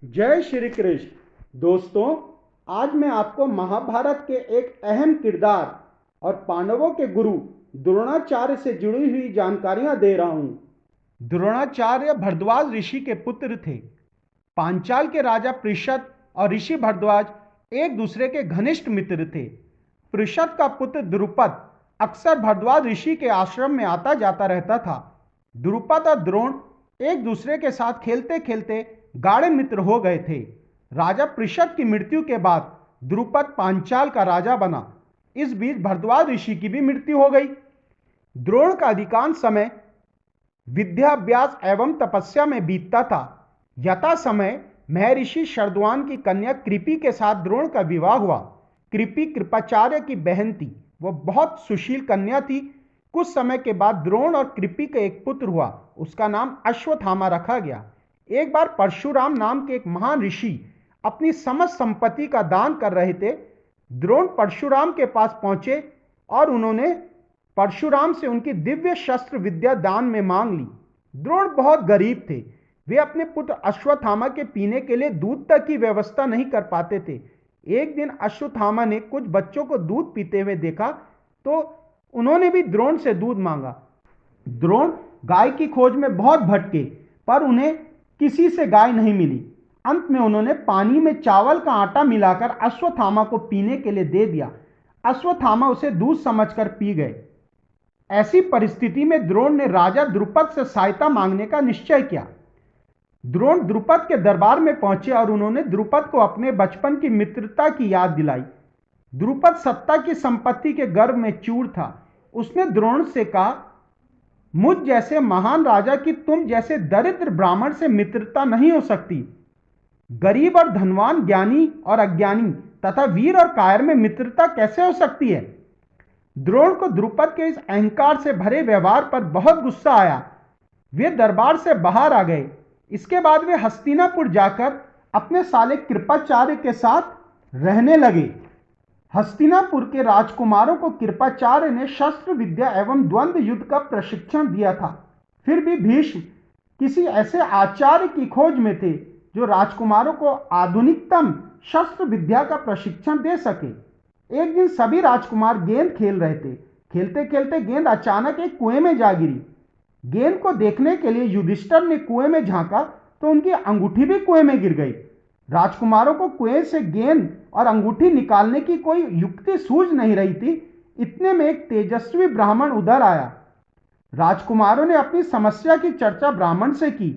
जय श्री कृष्ण। दोस्तों, आज मैं आपको महाभारत के एक अहम किरदार और पांडवों के गुरु द्रोणाचार्य से जुड़ी हुई जानकारियां दे रहा हूं। द्रोणाचार्य भरद्वाज ऋषि के पुत्र थे। पांचाल के राजा पृषद और ऋषि भरद्वाज एक दूसरे के घनिष्ठ मित्र थे। पृषद का पुत्र द्रुपद अक्सर भरद्वाज ऋषि के आश्रम में आता जाता रहता था। द्रुपद और द्रोण एक दूसरे के साथ खेलते खेलते गाढ़े मित्र हो गए थे। राजा पृषद की मृत्यु के बाद द्रुपद पांचाल का राजा बना। इस बीच भरद्वाज ऋषि की भी मृत्यु हो गई। द्रोण का अधिकांश समय विद्याभ्यास एवं तपस्या में बीतता था। यथा समय महर्षि शरद्वान की कन्या कृपि के साथ द्रोण का विवाह हुआ। कृपि कृपाचार्य की बहन थी। वह बहुत सुशील कन्या थी। कुछ समय के बाद द्रोण और कृपि का एक पुत्र हुआ। उसका नाम अश्वत्थामा रखा गया। एक बार परशुराम नाम के एक महान ऋषि अपनी समस्त संपत्ति का दान कर रहे थे। द्रोण परशुराम के पास पहुंचे और उन्होंने परशुराम से उनकी दिव्य शस्त्र विद्या दान में मांग ली। द्रोण बहुत गरीब थे। वे अपने पुत्र अश्वत्थामा के पीने के लिए दूध तक की व्यवस्था नहीं कर पाते थे। एक दिन अश्वत्थामा ने कुछ बच्चों को दूध पीते हुए देखा तो उन्होंने भी द्रोण से दूध मांगा। द्रोण गाय की खोज में बहुत भटके, पर उन्हें किसी से गाय नहीं मिली। अंत में उन्होंने पानी में चावल का आटा मिलाकर अश्वत्थामा को पीने के लिए दे दिया। अश्वत्थामा उसे दूध समझकर पी गए। ऐसी परिस्थिति में द्रोण ने राजा द्रुपद से सहायता मांगने का निश्चय किया। द्रोण द्रुपद के दरबार में पहुंचे और उन्होंने द्रुपद को अपने बचपन की मित्रता की याद दिलाई। द्रुपद सत्ता की संपत्ति के गर्व में चूर था। उसने द्रोण से कहा, मुझ जैसे महान राजा की तुम जैसे दरिद्र ब्राह्मण से मित्रता नहीं हो सकती। गरीब और धनवान, ज्ञानी और अज्ञानी तथा वीर और कायर में मित्रता कैसे हो सकती है? द्रोण को द्रुपद के इस अहंकार से भरे व्यवहार पर बहुत गुस्सा आया। वे दरबार से बाहर आ गए। इसके बाद वे हस्तिनापुर जाकर अपने साले कृपाचार्य के साथ रहने लगे। हस्तिनापुर के राजकुमारों को कृपाचार्य ने शस्त्र विद्या एवं द्वंद्व युद्ध का प्रशिक्षण दिया था। फिर भी भीष्म किसी ऐसे आचार्य की खोज में थे जो राजकुमारों को आधुनिकतम शस्त्र विद्या का प्रशिक्षण दे सके। एक दिन सभी राजकुमार गेंद खेल रहे थे। खेलते खेलते गेंद अचानक एक कुएं में जा गिरी। गेंद को देखने के लिए युधिष्ठिर ने कुएं में झांका तो उनकी अंगूठी भी कुएं में गिर गई। राजकुमारों को कुएं से गेंद और अंगूठी निकालने की कोई युक्ति सूझ नहीं रही थी। इतने में एक तेजस्वी ब्राह्मण उधर आया। राजकुमारों ने अपनी समस्या की चर्चा ब्राह्मण से की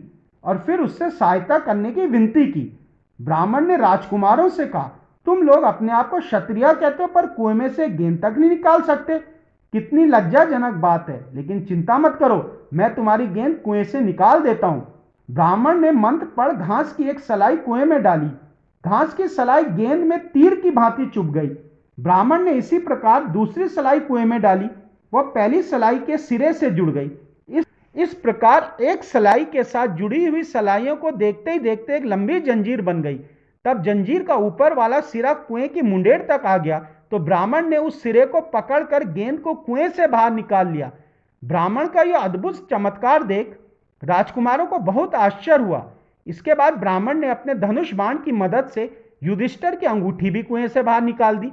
और फिर उससे सहायता करने की विनती की। ब्राह्मण ने राजकुमारों से कहा, तुम लोग अपने आप को क्षत्रिय कहते हो, पर कुएं में से गेंद तक नहीं निकाल सकते। कितनी लज्जाजनक बात है। लेकिन चिंता मत करो, मैं तुम्हारी गेंद कुएं से निकाल देता हूं। ब्राह्मण ने मंत्र पढ़ घास की एक सलाई कुएं में डाली। घास की सलाई गेंद में तीर की भांति चुभ गई। ब्राह्मण ने इसी प्रकार दूसरी सलाई कुएं में डाली। वह पहली सलाई के सिरे से जुड़ गई। इस प्रकार एक सलाई के साथ जुड़ी हुई सलाइयों को देखते ही देखते एक लंबी जंजीर बन गई। तब जंजीर का ऊपर वाला सिरा कुएं की मुंडेर तक आ गया तो ब्राह्मण ने उस सिरे को पकड़कर गेंद को कुएं से बाहर निकाल लिया। ब्राह्मण का यह अद्भुत चमत्कार देख राजकुमारों को बहुत आश्चर्य हुआ। इसके बाद ब्राह्मण ने अपने धनुष बाण की मदद से युधिष्ठिर की अंगूठी भी कुएं से बाहर निकाल दी।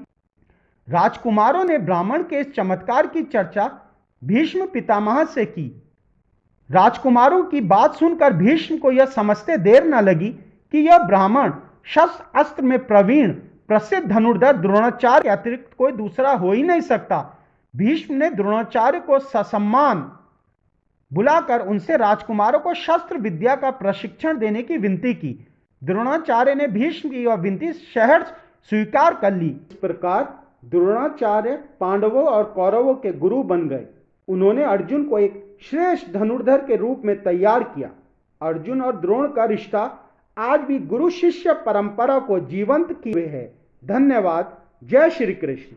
राजकुमारों ने ब्राह्मण के इस चमत्कार की चर्चा भीष्म पितामह से की। राजकुमारों की बात सुनकर भीष्म को यह समझते देर न लगी कि यह ब्राह्मण शस्त्र अस्त्र में प्रवीण प्रसिद्ध धनुर्धर द्रोणाचार्य के अतिरिक्त कोई दूसरा हो ही नहीं सकता। भीष्म ने द्रोणाचार्य को ससम्मान बुलाकर उनसे राजकुमारों को शस्त्र विद्या का प्रशिक्षण देने की विनती की। द्रोणाचार्य ने भीष्म की यह विनती सहर्ष स्वीकार कर ली। इस प्रकार द्रोणाचार्य पांडवों और कौरवों के गुरु बन गए। उन्होंने अर्जुन को एक श्रेष्ठ धनुर्धर के रूप में तैयार किया। अर्जुन और द्रोण का रिश्ता आज भी गुरु शिष्य परंपरा को जीवंत किए हुए है। धन्यवाद। जय श्री कृष्ण।